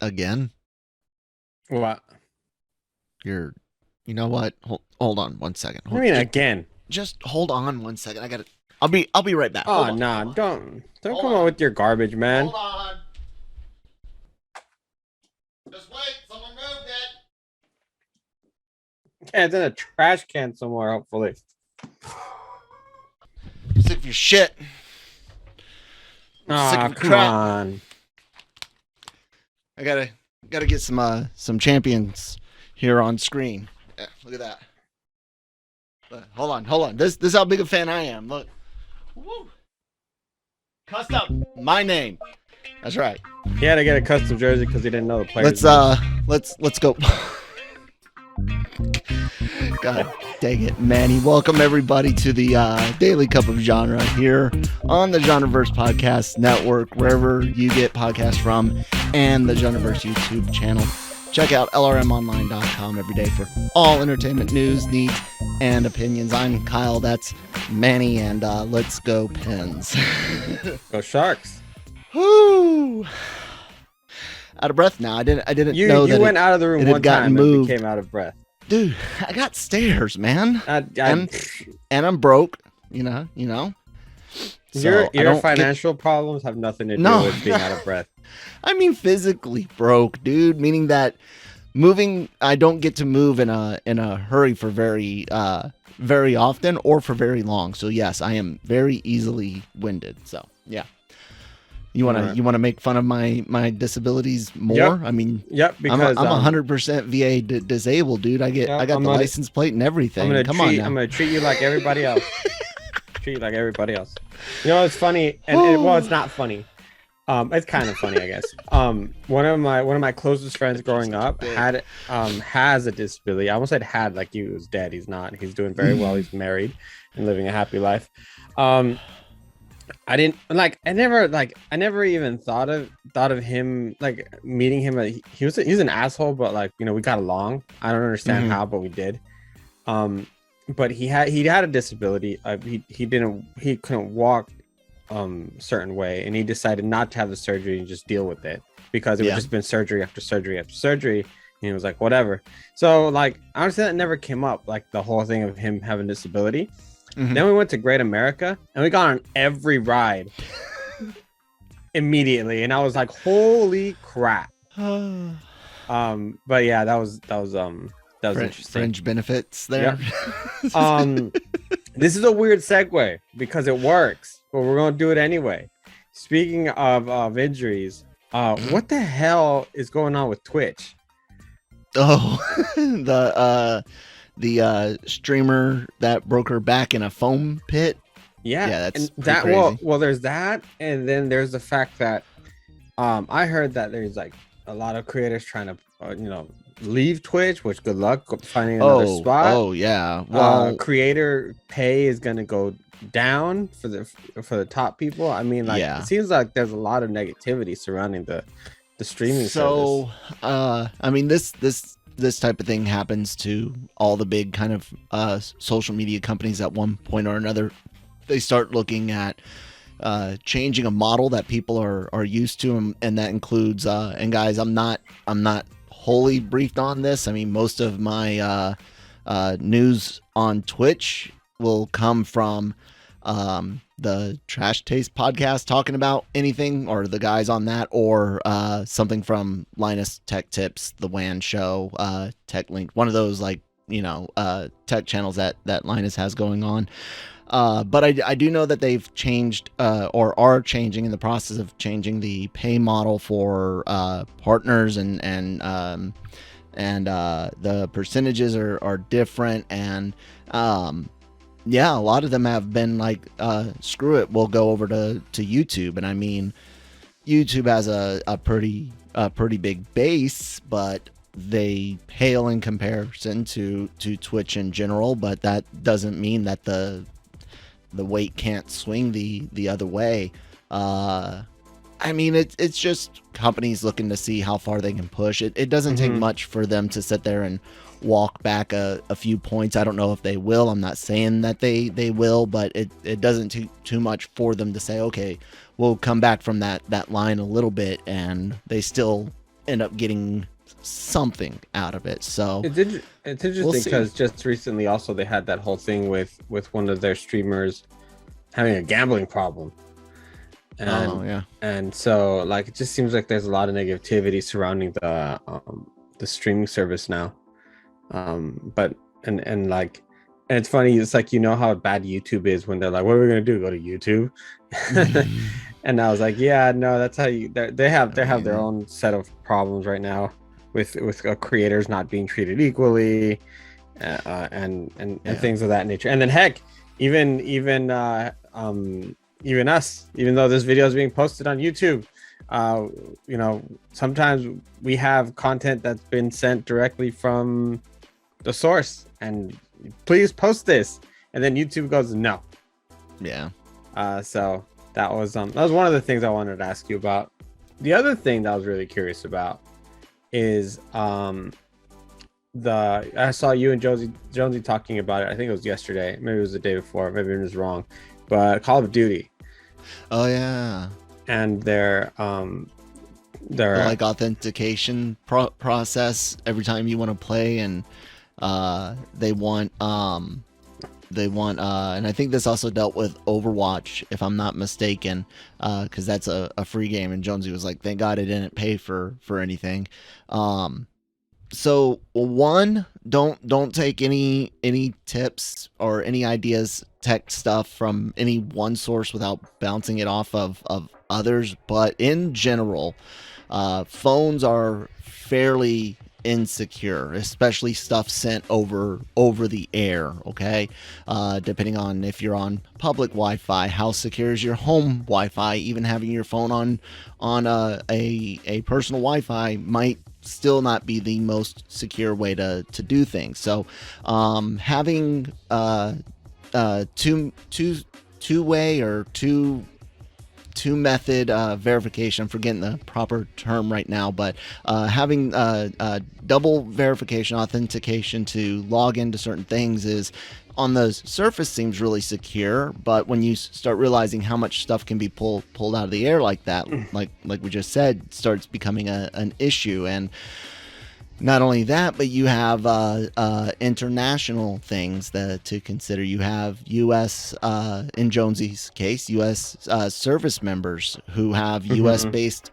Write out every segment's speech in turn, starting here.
Again? What? You know what? Hold on one second. I mean, again. Just hold on one second. I'll be right back. Oh, nah, don't come on with your garbage, man. Hold on. Just wait, someone moved it. Yeah, it's in a trash can somewhere, hopefully. I'm sick of your shit. Ah, come on. I gotta get some champions here on screen. Yeah, look at that. Hold on. This is how big a fan I am. Look. Woo. Custom. My name. That's right. He had to get a custom jersey because he didn't know the players. Let's go. God dang it, Manny. Welcome everybody to the Daily Cup of Genre here on the Genreverse Podcast Network, wherever you get podcasts from, and the Genreverse YouTube channel. Check out lrmonline.com every day for all entertainment news, needs, and opinions. I'm Kyle, that's Manny, and let's go Pens. Go Sharks. Whoo! Out of breath now. I didn't know that you went out of the room one time and became out of breath. Dude, I got stairs, man. And I'm broke, you know. So your financial problems have nothing to do with being out of breath. I mean physically broke, dude, meaning that I don't get to move in a hurry for very often or for very long. So yes, I am very easily winded. So, yeah. You wanna make fun of my disabilities more? Yep. I mean, because I'm 100% VA disabled, dude. I got the license plate and everything. I'm gonna treat you like everybody else. Treat you like everybody else. You know, it's funny, and it's not funny. It's kind of funny, I guess. One of my closest friends growing up has a disability. I almost said had, like he was dead. He's not. He's doing very well. He's married and living a happy life. I never even thought of him, like meeting him. He's an asshole, but like, you know, we got along. I don't understand how, but we did. But he had a disability. He couldn't walk certain way, and he decided not to have the surgery and just deal with it because it would just been surgery after surgery after surgery. And he was like, whatever. So like, honestly, that never came up, like the whole thing of him having disability. Then we went to Great America and we got on every ride immediately, and I was like, holy crap. But yeah, that was interesting. Fringe benefits there. Yep. This is a weird segue because it works, but we're gonna do it anyway. Speaking of injuries, what the hell is going on with Twitch? Oh, the streamer that broke her back in a foam pit. Yeah, that's crazy. Well, there's that, and then there's the fact that I heard that there's like a lot of creators trying to leave Twitch, which good luck finding another spot. Oh yeah. Well, creator pay is gonna go down for the top people. I mean, like, it seems like there's a lot of negativity surrounding the streaming service. I mean, this type of thing happens to all the big kind of social media companies at one point or another. They start looking at changing a model that people are used to, and that includes and guys, I'm not wholly briefed on this. I mean, most of my news on Twitch will come from the Trash Taste podcast talking about anything, or the guys on that, or something from Linus Tech Tips, the WAN show, Tech Link, one of those, like, tech channels that Linus has going on. But I do know that they've changed or are changing, in the process of changing the pay model for partners, and the percentages are different, and yeah, a lot of them have been like, screw it, we'll go over to YouTube. And I mean, YouTube has a pretty big base, but they pale in comparison to Twitch in general. But that doesn't mean that the weight can't swing the other way. I mean, it's just companies looking to see how far they can push. It doesn't take much for them to sit there and walk back a few points. I don't know if they will. I'm not saying that they will, but it doesn't take too much for them to say, okay, we'll come back from that line a little bit, and they still end up getting something out of it. So it's interesting because just recently also they had that whole thing with one of their streamers having a gambling problem. And so like it just seems like there's a lot of negativity surrounding the streaming service now. But it's funny, it's like, you know how bad YouTube is when they're like, what are we gonna do, go to YouTube? And I was like, yeah, no, that's how they have their own set of problems right now with creators not being treated equally, and things of that nature. And then heck, even us, even though this video is being posted on YouTube, you know, sometimes we have content that's been sent directly from the source and please post this, and then YouTube goes no. So that was one of the things I wanted to ask you about. The other thing that I was really curious about is I saw you and Jonesy talking about it. I think it was yesterday, maybe it was the day before, maybe it was wrong, but Call of Duty. Oh yeah. And their like authentication process every time you want to play, and they want and I think this also dealt with Overwatch, if I'm not mistaken, because that's a free game, and Jonesy was like, thank God I didn't pay for anything. So one, don't take any tips or any ideas, tech stuff from any one source without bouncing it off of others. But in general, phones are fairly insecure, especially stuff sent over the air. Okay, depending on if you're on public Wi-Fi, how secure is your home Wi-Fi? Even having your phone on a personal Wi-Fi might still not be the most secure way to do things. So having two-way or two method verification, I'm forgetting the proper term right now, but having double verification authentication to log into certain things is, on the surface, seems really secure, but when you start realizing how much stuff can be pulled out of the air like that, like we just said, it starts becoming an issue. And not only that, but you have international things to consider. You have U.S., in Jonesy's case, U.S. Service members who have U.S.-based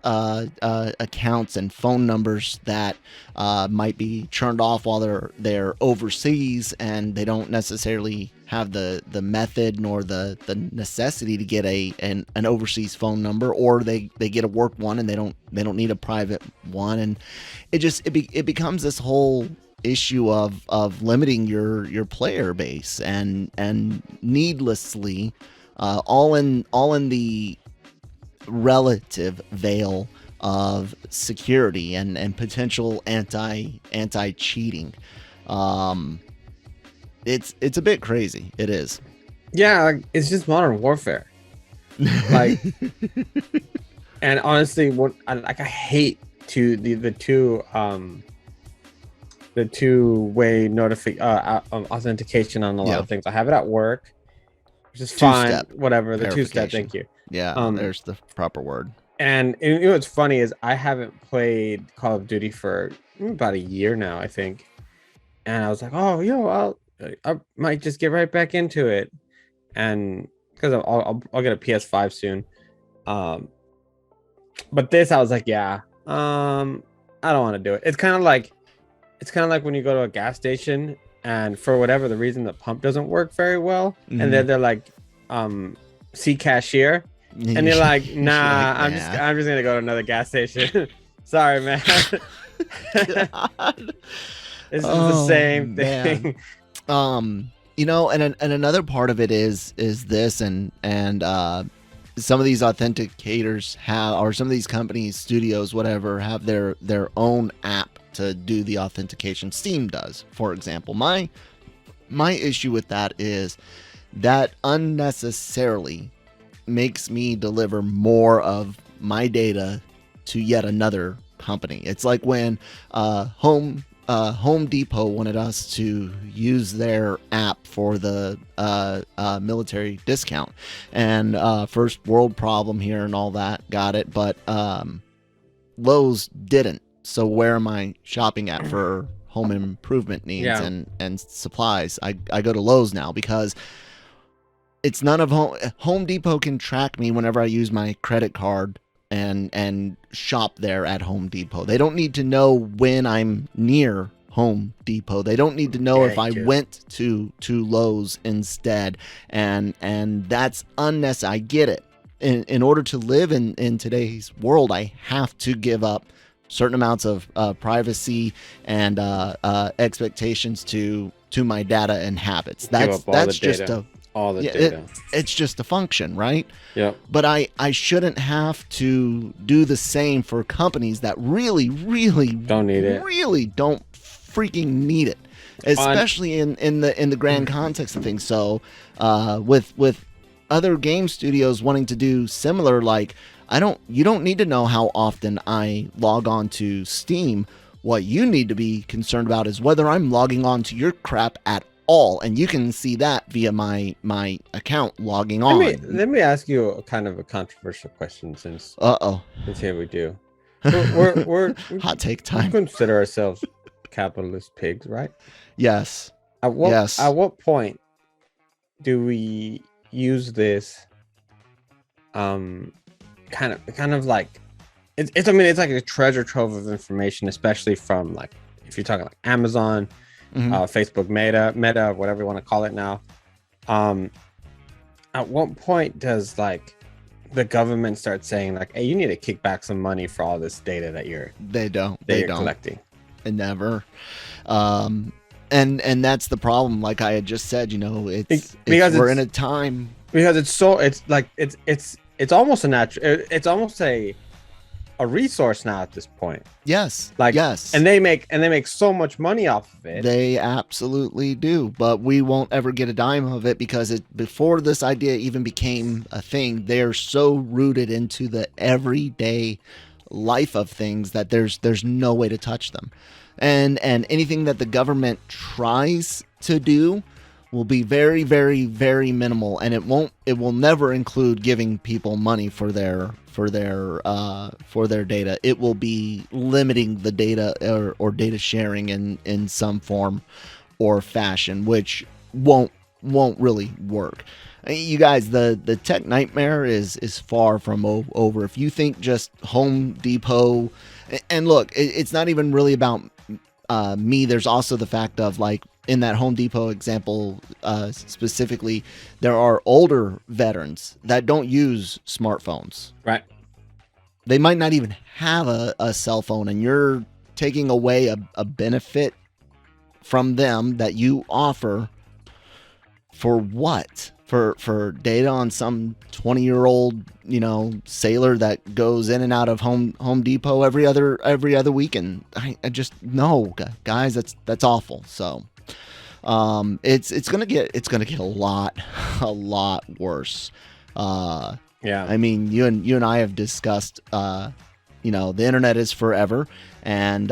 accounts and phone numbers that might be turned off while they're overseas, and they don't necessarily have the method nor the necessity to get an overseas phone number, or they get a work one and they don't need a private one. And it becomes this whole issue of limiting your player base and needlessly all in the relative veil of security and potential anti cheating. It's a bit crazy. It is. Yeah, it's just modern warfare. Like, and honestly, I hate the two-way authentication on a lot of things. I have it at work, which is fine. Whatever, the two-step. Thank you. Yeah, there's the proper word. And you know what's funny is I haven't played Call of Duty for about a year now, I think. And I was like, oh, I might just get right back into it, and because I'll get a PS5 soon. But this, I was like, yeah, I don't want to do it. It's kind of like when you go to a gas station and for whatever the reason the pump doesn't work very well, and then they're like, see cashier, and you're like, nah, I'm just gonna go to another gas station. Sorry, man. This is the same thing. You know, and another part of it is this, and some of these authenticators or some of these companies, studios, whatever, have their own app to do the authentication. Steam does, for example. My issue with that is that unnecessarily makes me deliver more of my data to yet another company. It's like when Home Depot wanted us to use their app for the military discount, and first world problem here and all that, got it, but Lowe's didn't. So where am I shopping at for home improvement needs Yeah. and supplies? I go to Lowe's now because it's none of Home Depot can track me whenever I use my credit card and shop there at Home Depot. They don't need to know when I'm near Home Depot. They don't need to know Yeah, if I they do. went to Lowe's instead. And that's unnecessary. I get it. In order to live in today's world, I have to give up certain amounts of privacy and expectations to my data and habits. That's just all the data. It's just a function, right? Yep. But I shouldn't have to do the same for companies that really Don't need it. really don't freaking need it, especially in the grand context of things. So with other game studios wanting to do similar, like you don't need to know how often I log on to Steam. What you need to be concerned about is whether I'm logging on to your crap at all, and you can see that via my account logging on. Let me ask you a kind of a controversial question, since here we do. We're hot take we time. consider ourselves capitalist pigs, right? Yes. At what point do we use this kind of like it's like a treasure trove of information, especially from, like, if you're talking like Amazon, Facebook, Meta, whatever you want to call it now. At what point does, like, the government start saying, like, hey, you need to kick back some money for all this data that you're collecting? Never. And that's the problem. Like I had just said, because we're in a time, because it's almost a natural, it's almost a resource now at this point. Yes. Like, yes. And they make so much money off of it. They absolutely do, but we won't ever get a dime of it because before this idea even became a thing, they're so rooted into the everyday life of things that there's no way to touch them. And anything that the government tries to do will be very, very, very minimal, and it will never include giving people money for their data. It will be limiting the data or data sharing in some form or fashion, which won't really work. You guys, the tech nightmare is far from over. If you think just Home Depot, and look, it's not even really about me. There's also the fact of, like, in that Home Depot example specifically, there are older veterans that don't use smartphones. Right. They might not even have a cell phone, and you're taking away a benefit from them that you offer for what? For data on some 20-year-old, sailor that goes in and out of Home Depot every other weekend. I just, no, guys, that's awful. So it's gonna get a lot worse. Yeah. I mean, you and I have discussed the internet is forever, and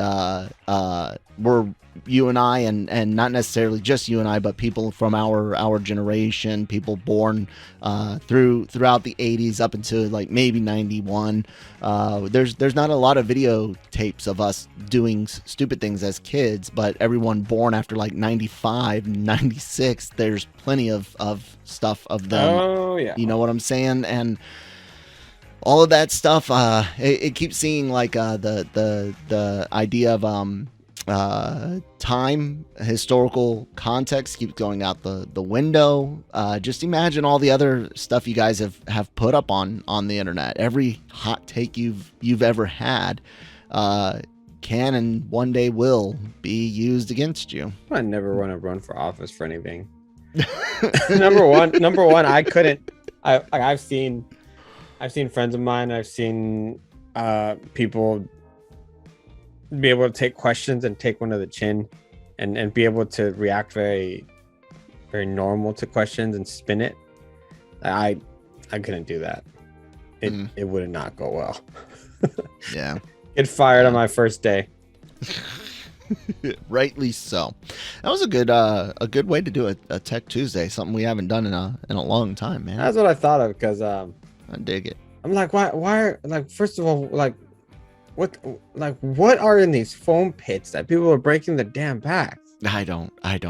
you and I, and not necessarily just you and I, but people from our generation, people born throughout the 80s up until like maybe 91. There's not a lot of videotapes of us doing stupid things as kids, but everyone born after like 95, 96, there's plenty of stuff of them. Oh yeah. You know what I'm saying? And all of that stuff, it keeps seeing like the idea of time, historical context keeps going out the window. Just imagine all the other stuff you guys have put up on the internet. Every hot take you've ever had can and one day will be used against you. I never want to run for office for anything. Number one, I couldn't. I've seen friends of mine. I've seen people be able to take questions and take one to the chin, and be able to react very, very normal to questions and spin it. I couldn't do that. It would not go well. Yeah. Get fired on my first day. Rightly so. That was a good way to do a Tech Tuesday, something we haven't done in a long time, man. That's what I thought of, because I dig it. I'm like, why are, like, first of all, like, what are in these foam pits that people are breaking their damn backs? I don't I've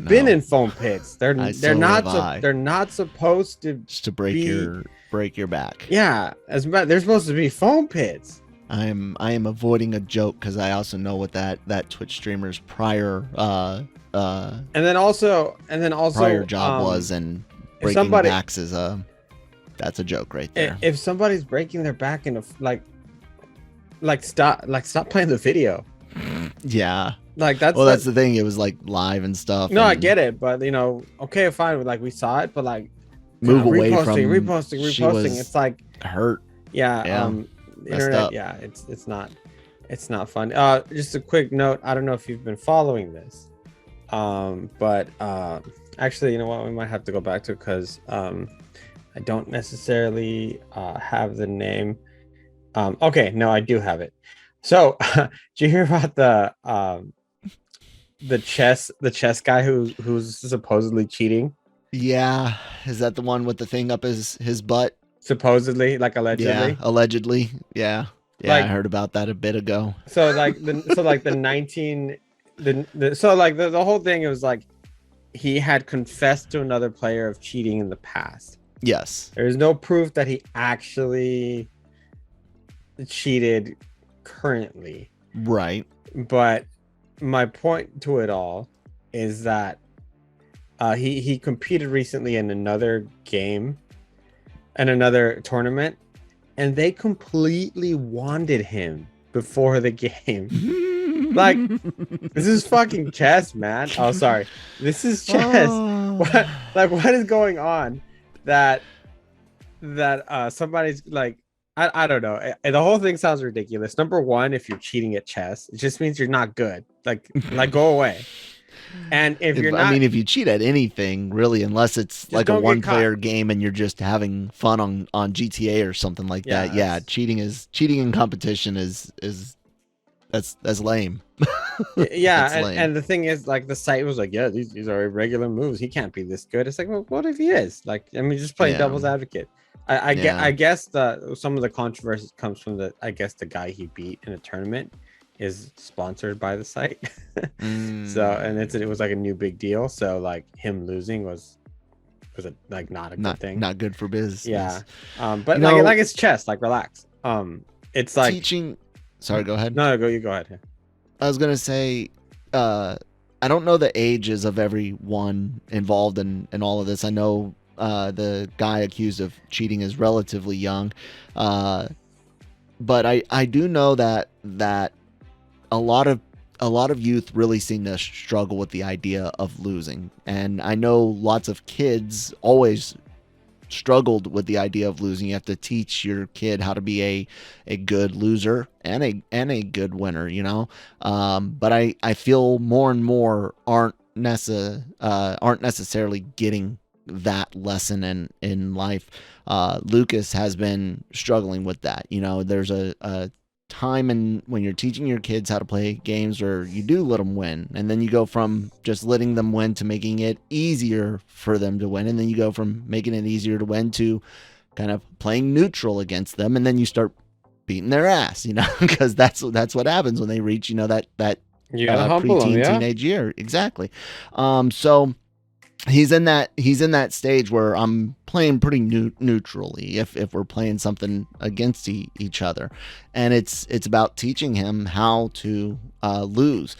been know. in foam pits. They're not supposed to Just to break your back. Yeah, they're supposed to be foam pits. I am avoiding a joke because I also know what that Twitch streamer's prior and then also prior job was, and breaking backs is that's a joke right there. If somebody's breaking their back in stop playing the video. Yeah. That's the thing. It was like live and stuff. No, I get it, but okay, fine. Like we saw it, but like move away from reposting. It's like hurt. Yeah. Internet. Up. Yeah. It's not fun. Just a quick note. I don't know if you've been following this, but actually, you know what? We might have to go back to it because I don't necessarily have the name. Okay, no, I do have it. So, did you hear about the chess guy who's supposedly cheating? Yeah, is that the one with the thing up his butt? Supposedly, like allegedly. Yeah, allegedly. Yeah, I heard about that a bit ago. So the whole thing, it was like he had confessed to another player of cheating in the past. Yes. There's no proof that he actually cheated currently. Right. But my point to it all is that he competed recently in another game and another tournament, and they completely wanded him before the game. Like, this is fucking chess, man. Oh, sorry. This is chess. What is going on that somebody's like, I don't know. The whole thing sounds ridiculous. Number one, if you're cheating at chess, it just means you're not good. Like go away. And if you're not, I mean, if you cheat at anything, really, unless it's like a one-player game and you're just having fun on GTA or something like that, yeah, cheating in competition is that's lame. Yeah, that's lame. And the thing is, like, the site was like, yeah, these are irregular moves. He can't be this good. It's like, well, what if he is? Like, I mean, just playing devil's advocate. I guess some of the controversy comes from the guy he beat in a tournament is sponsored by the site. So, and it was like a new big deal. So like him losing was not a good thing. Not good for business. Yeah. But like it's chess, like relax. It's like teaching. Sorry, go ahead. No, you go ahead. I was gonna say, I don't know the ages of everyone involved in all of this. I know the guy accused of cheating is relatively young, but I do know that a lot of youth really seem to struggle with the idea of losing, and I know lots of kids always struggled with the idea of losing. You have to teach your kid how to be a good loser and a good winner, you know. But I feel more and more aren't necessarily getting that lesson in life. Lucas has been struggling with that. You know, there's a time when you're teaching your kids how to play games, or you do let them win, and then you go from just letting them win to making it easier for them to win, and then you go from making it easier to win to kind of playing neutral against them, and then you start beating their ass, you know, because that's what happens when they reach, you know, that preteen teenage year. Exactly. So he's in that stage where I'm playing pretty neutrally if we're playing something against each other, and it's about teaching him how to lose,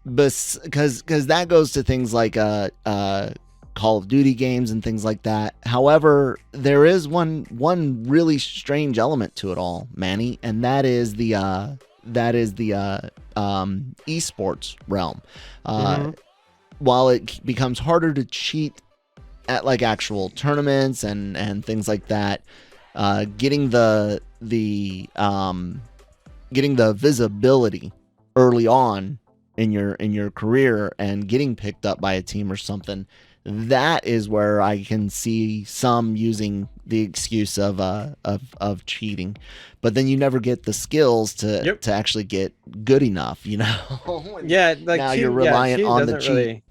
because that goes to things like Call of Duty games and things like that. However, there is one really strange element to it all, Manny, and that is the esports realm. While it becomes harder to cheat at like actual tournaments and things like that, getting the visibility early on in your career and getting picked up by a team or something, that is where I can see some using the excuse of cheating, but then you never get the skills to actually get good enough, you know. Yeah, like now you're reliant on the cheat. Really,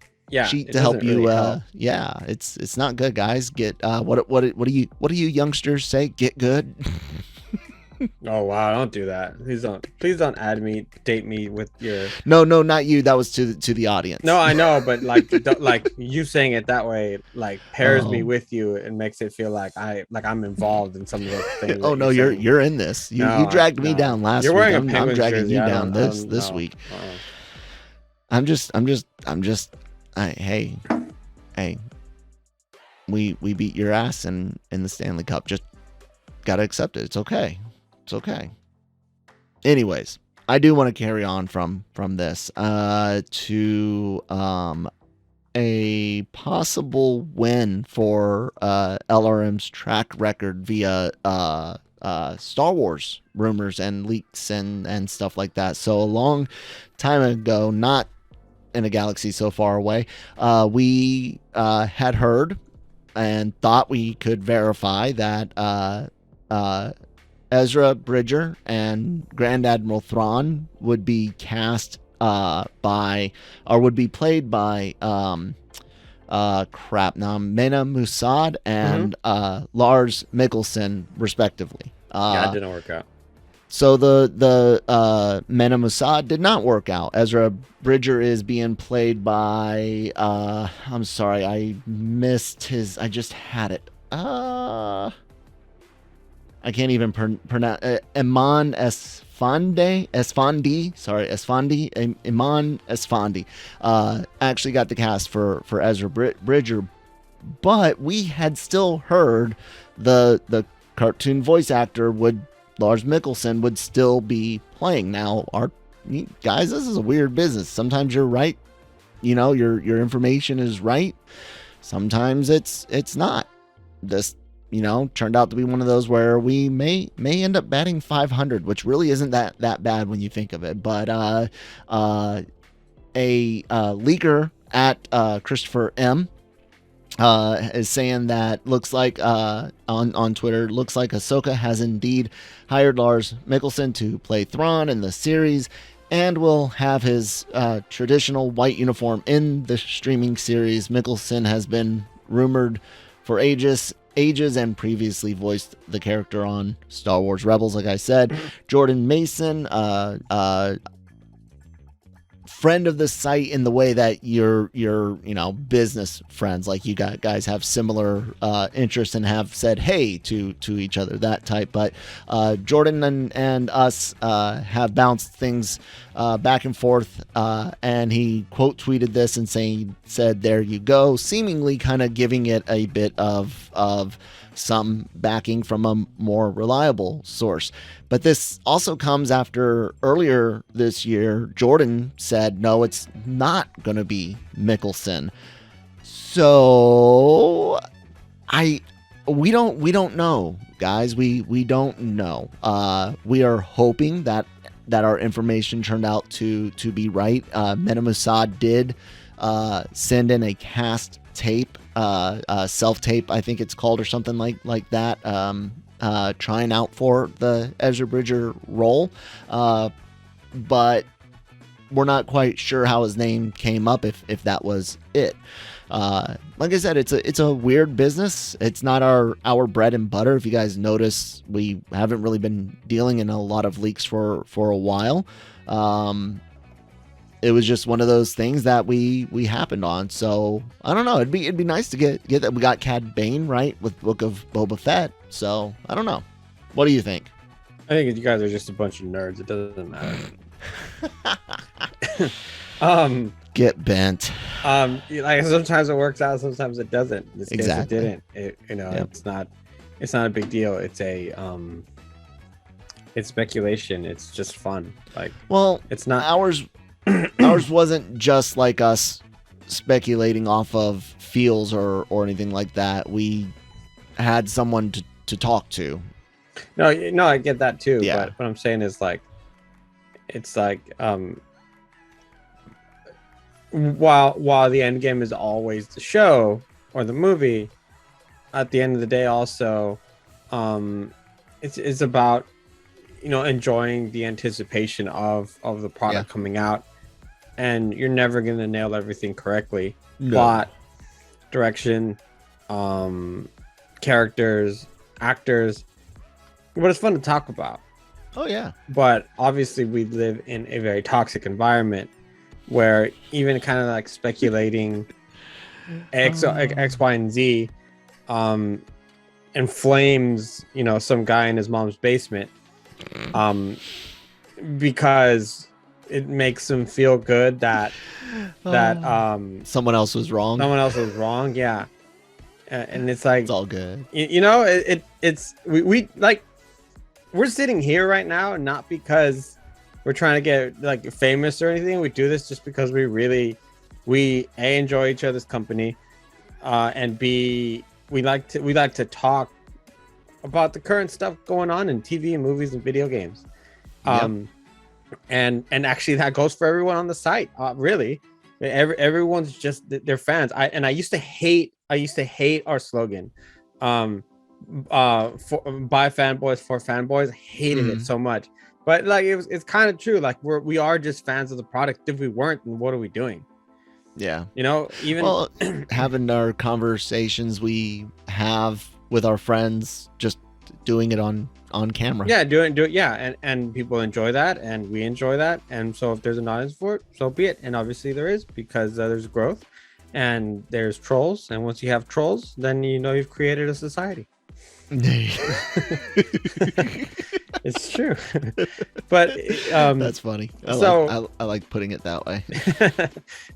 cheat to help you. It's not good, guys. Get what do you youngsters say? Get good. Oh wow, don't do that. Please don't date me with your. No, not you. That was to the audience. No, I know, but like like you saying it that way like pairs me with you and makes it feel like I'm involved in some of the things. Oh no, you're in this. You dragged me down last you're week. wearing I'm dragging jersey. you down this week. I'm just hey, we beat your ass in the Stanley Cup. Just gotta accept it. It's okay. It's okay. Anyways, I do want to carry on from this to a possible win for LRM's track record via Star Wars rumors and leaks and stuff like that. So a long time ago, not in a galaxy so far away, we had heard and thought we could verify that Ezra Bridger and Grand Admiral Thrawn would be cast would be played by Mena Musad and Lars Mikkelsen respectively. Yeah, it didn't work out. So the Mena Musad did not work out. Ezra Bridger is being played by I'm sorry, I missed his. I just had it. I can't even pronounce Iman Esfandi. Sorry, Esfandi. Iman Esfandi. Actually got the cast for Ezra Bridger, but we had still heard the cartoon voice actor Lars Mikkelsen would still be playing. Now, guys, this is a weird business. Sometimes you're right. Your information is right. Sometimes it's not. This turned out to be one of those where we may end up batting 500, which really isn't that bad when you think of it. But a leaker at Christopher M is saying that looks like on Twitter, looks like Ahsoka has indeed hired Lars Mikkelsen to play Thrawn in the series and will have his traditional white uniform in the streaming series. Mikkelsen has been rumored for ages and previously voiced the character on Star Wars Rebels, like I said. Jordan Mason, friend of the site in the way that you're business friends, like you guys have similar interests and have said hey to each other, that type. But Jordan and us have bounced things back and forth, and he quote tweeted this and said there you go, seemingly kind of giving it a bit of some backing from a more reliable source. But this also comes after earlier this year, Jordan said, no, it's not going to be Mikkelsen. So we don't know, guys. We don't know. We are hoping that our information turned out to be right. Mena Musad did send in a cast tape, self-tape, I think it's called, or something like that, trying out for the Ezra Bridger role, but we're not quite sure how his name came up, if that was it. Like I said, it's a weird business. It's not our bread and butter. If you guys notice, we haven't really been dealing in a lot of leaks for a while. It was just one of those things that we happened on. So I don't know. It'd be nice to get that. We got Cad Bane right with Book of Boba Fett. So I don't know. What do you think? I think you guys are just a bunch of nerds. It doesn't matter. Get bent. Like sometimes it works out, sometimes it doesn't. In this exactly. case it didn't. Yep. It's not a big deal. It's speculation. It's just fun. Like, well, it's not ours. Ours wasn't just like us speculating off of feels or anything like that. We had someone to talk to. No, I get that too. Yeah. But what I'm saying is like, it's like while the end game is always the show or the movie, at the end of the day also, it's about enjoying the anticipation of the product coming out. And you're never going to nail everything correctly. No. Plot, direction, characters, actors. But it's fun to talk about. Oh yeah. But obviously we live in a very toxic environment where even kind of like speculating X, Y, and Z inflames, you know, some guy in his mom's basement because it makes him feel good that someone else was wrong. Someone else was wrong. Yeah. And it's like, it's all good. You know, it's we like, we're sitting here right now not because we're trying to get like famous or anything. We do this just because we A, enjoy each other's company, and B, we like to talk about the current stuff going on in TV and movies and video games. And actually that goes for everyone on the site. Really, everyone's just, they're fans. I used to hate our slogan, by fanboys for fanboys. Hated it so much, but like it's kind of true. Like we are just fans of the product. If we weren't, then what are we doing? Yeah, you know, even having our conversations we have with our friends, just doing it on camera. Yeah, do it. Yeah, and people enjoy that, and we enjoy that, and so if there's an audience for it, so be it. And obviously there is, because there's growth, and there's trolls, and once you have trolls, then you know you've created a society. It's true. But that's funny. I like putting it that way.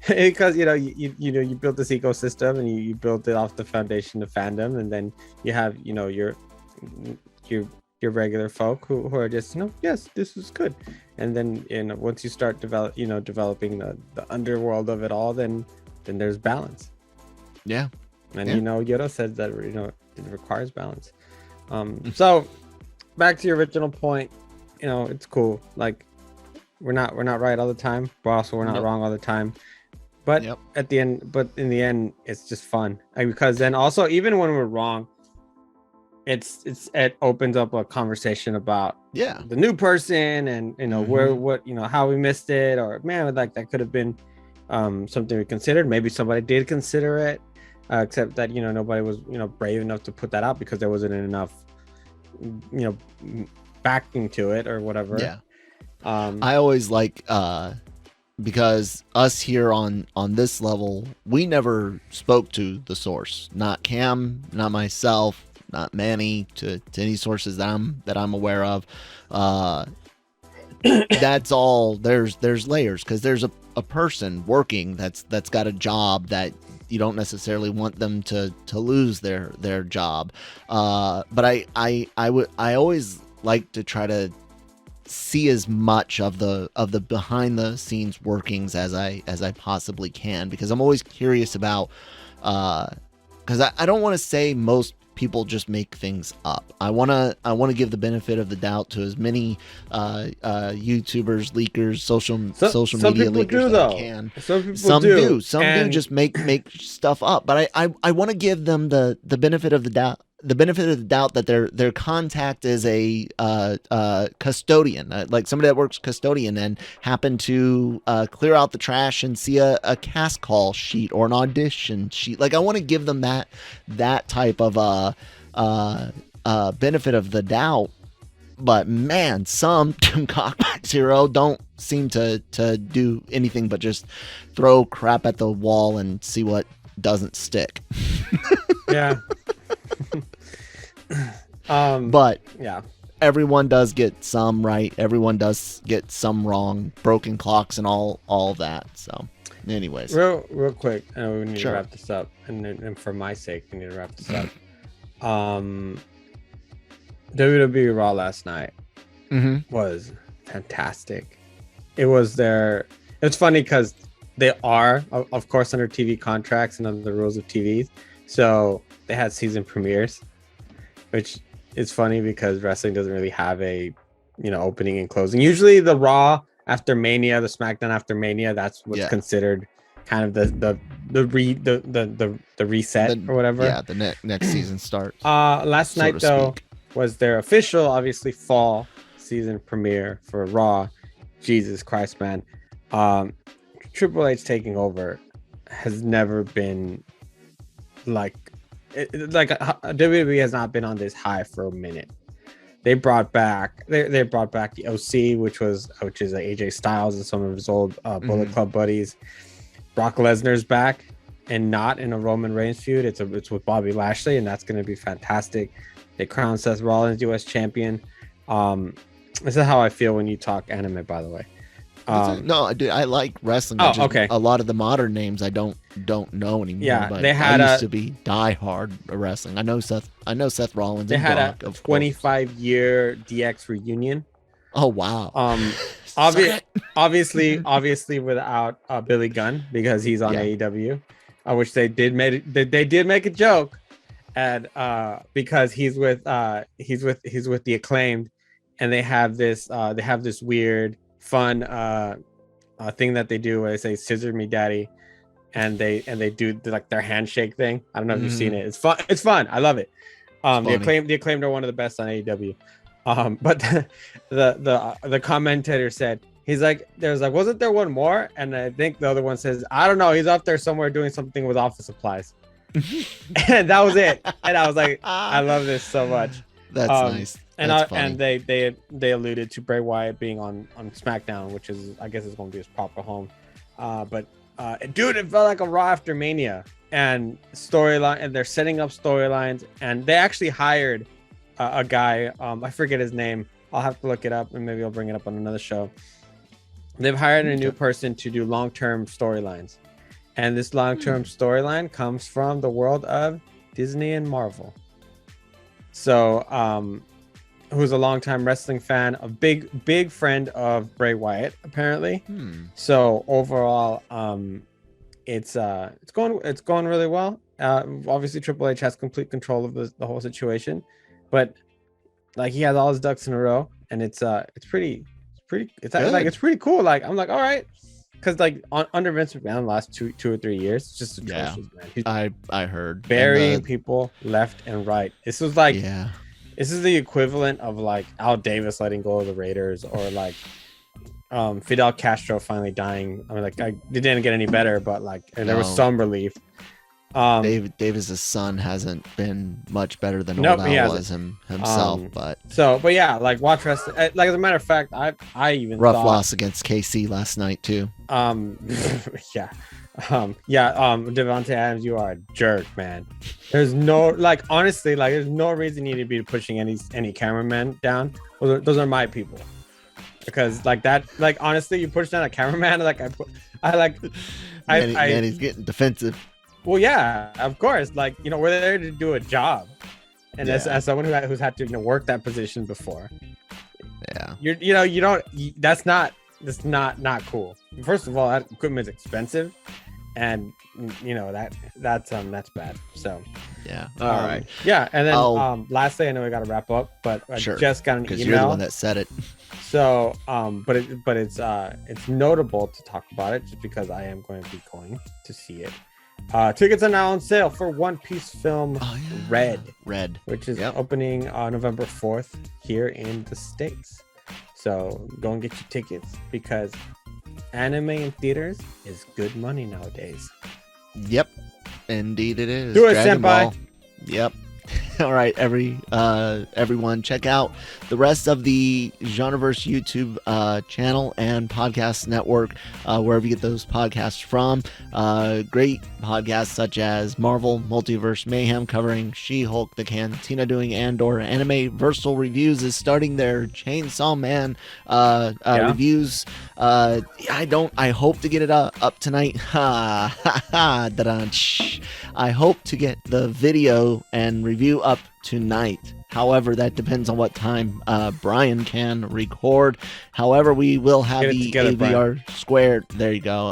Because you know you built this ecosystem, and you built it off the foundation of fandom, and then you have, you know, your regular folk who are just, you know, yes, this is good. And then, you know, once you start developing the underworld of it all, then there's balance. And you know, Yoda says that, you know, it requires balance. So back to your original point, you know, it's cool. Like we're not right all the time, but also we're not wrong all the time. But in the end, it's just fun. Because then also, even when we're wrong, it opens up a conversation about the new person, and you know what you know, how we missed it, or man, like that could have been something we considered. Maybe somebody did consider it, except that, you know, nobody was, you know, brave enough to put that out because there wasn't enough, you know, backing to it or whatever. I always like because us here on this level, we never spoke to the source, not Cam, not myself, not Manny, to any sources that I'm aware of. That's all. There's layers, because there's a person working that's got a job that you don't necessarily want them to lose their job. But I always like to try to see as much of the behind the scenes workings as I possibly can, because I'm always curious about, because I don't want to say most people just make things up. I want to give the benefit of the doubt to as many YouTubers, leakers, social media leakers that I can. Some do. Some do just make stuff up. But I want to give them the benefit of the doubt. The benefit of the doubt that their contact is a custodian, like somebody that works custodian, and happened to clear out the trash and see a cast call sheet or an audition sheet. Like, I want to give them that type of benefit of the doubt. But man, some Cockback Zero don't seem to do anything but just throw crap at the wall and see what doesn't stick. Yeah. But everyone does get some right. Everyone does get some wrong. Broken clocks and all that. So, anyways, real quick, we need to wrap this up, and for my sake, we need to wrap this up. WWE Raw last night was fantastic. It's funny because they are, of course, under TV contracts and under the rules of TV, so they had season premieres, which is funny because wrestling doesn't really have a, you know, opening and closing. Usually the Raw after Mania, the SmackDown after Mania, that's what's considered kind of the reset or whatever. Yeah, the next season starts. Last night though was their official, obviously, fall season premiere for Raw. Jesus Christ, man. Triple H taking over has never been like WWE has not been on this high for a minute. they brought back they brought back the OC, which is AJ Styles and some of his old Bullet Club buddies. Brock Lesnar's back, and not in a Roman Reigns feud. It's with Bobby Lashley, and that's going to be fantastic. They crowned Seth Rollins US champion. This is how I feel when you talk anime, by the way. No, I like wrestling. Okay. A lot of the modern names I don't know anymore. Yeah, but they had I used to be diehard wrestling. I know Seth Rollins. They had Brock, a 25-year DX reunion. Oh wow. Obviously without Billy Gunn, because he's on AEW, which they did make a joke, and because he's with the Acclaimed, and they have this weird fun thing that they do where they say "Scissor me, daddy," and they do like their handshake thing. I don't know if you've seen it. It's fun. I love it. The Acclaimed are one of the best on AEW. But the commentator said, wasn't there one more? And I think the other one says, I don't know, he's up there somewhere doing something with office supplies. And that was it. And I was like, I love this so much. That's nice. And they alluded to Bray Wyatt being on SmackDown, which is, I guess, is going to be his proper home. But dude, it felt like a Raw after Mania, and storyline, and they're setting up storylines, and they actually hired a guy, I forget his name. I'll have to look it up, and maybe I'll bring it up on another show. They've hired a new person to do long-term storylines, and this long-term storyline comes from the world of Disney and Marvel. So, who's a longtime wrestling fan, a big friend of Bray Wyatt, apparently. So overall, it's going really well. Obviously, Triple H has complete control of the whole situation. But like, he has all his ducks in a row, and it's pretty cool. Like, I'm like, all right, because like under Vince McMahon the last two or 3 years, it's just atrocious, man. He's I heard burying people left and right. This was like, this is the equivalent of like Al Davis letting go of the Raiders, or like Fidel Castro finally dying. I mean, like, it didn't get any better, but like, and there was some relief. Davis's son hasn't been much better than old Al was himself, but yeah, like, watch wrestling. Like, as a matter of fact, I even rough loss against KC last night too. Devontae Adams, you are a jerk, man. There's no, like, honestly, like, there's no reason you need to be pushing any cameraman down. Those are my people, because like that, like, honestly, you push down a cameraman, like Manny's getting defensive. Well, yeah, of course. Like, you know, we're there to do a job, and as someone who's had to, you know, work that position before, that's not cool. First of all, that equipment's expensive, and you know that's bad. So all right, and then lastly, I know we got to wrap up, but I just got an email, because you're the one that said it. So but it's notable to talk about it, just because I am going to be going to see it. Tickets are now on sale for One Piece film Red, which is opening on November 4th here in the States. So go and get your tickets, because anime in theaters is good money nowadays. Yep, indeed it is. Do it, senpai. Yep. All right, everyone, check out the rest of the Genreverse YouTube channel and podcast network, wherever you get those podcasts from. Great podcasts such as Marvel Multiverse Mayhem, covering She-Hulk, the Cantina doing Andor. Anime-Versal Reviews is starting their Chainsaw Man reviews. I hope to get it up tonight. I hope to get the video and review up tonight. However, that depends on what time Brian can record. However, we will have the AVR squared. There you go.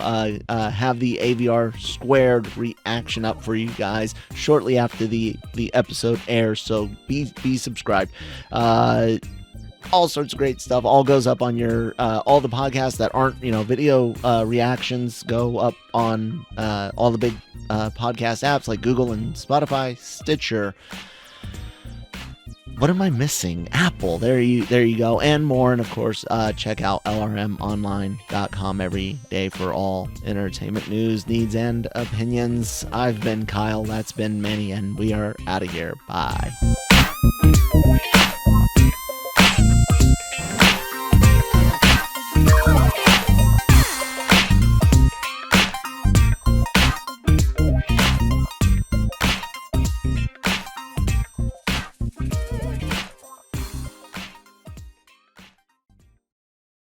Have the AVR squared reaction up for you guys shortly after the episode airs. So be subscribed. All sorts of great stuff. All goes up on your all the podcasts that aren't, you know, video reactions go up on all the big podcast apps like Google and Spotify, Stitcher. What am I missing? Apple. There you go, and more. And of course, check out lrmonline.com every day for all entertainment news, needs, and opinions. I've been Kyle. That's been Manny, and we are out of here. Bye.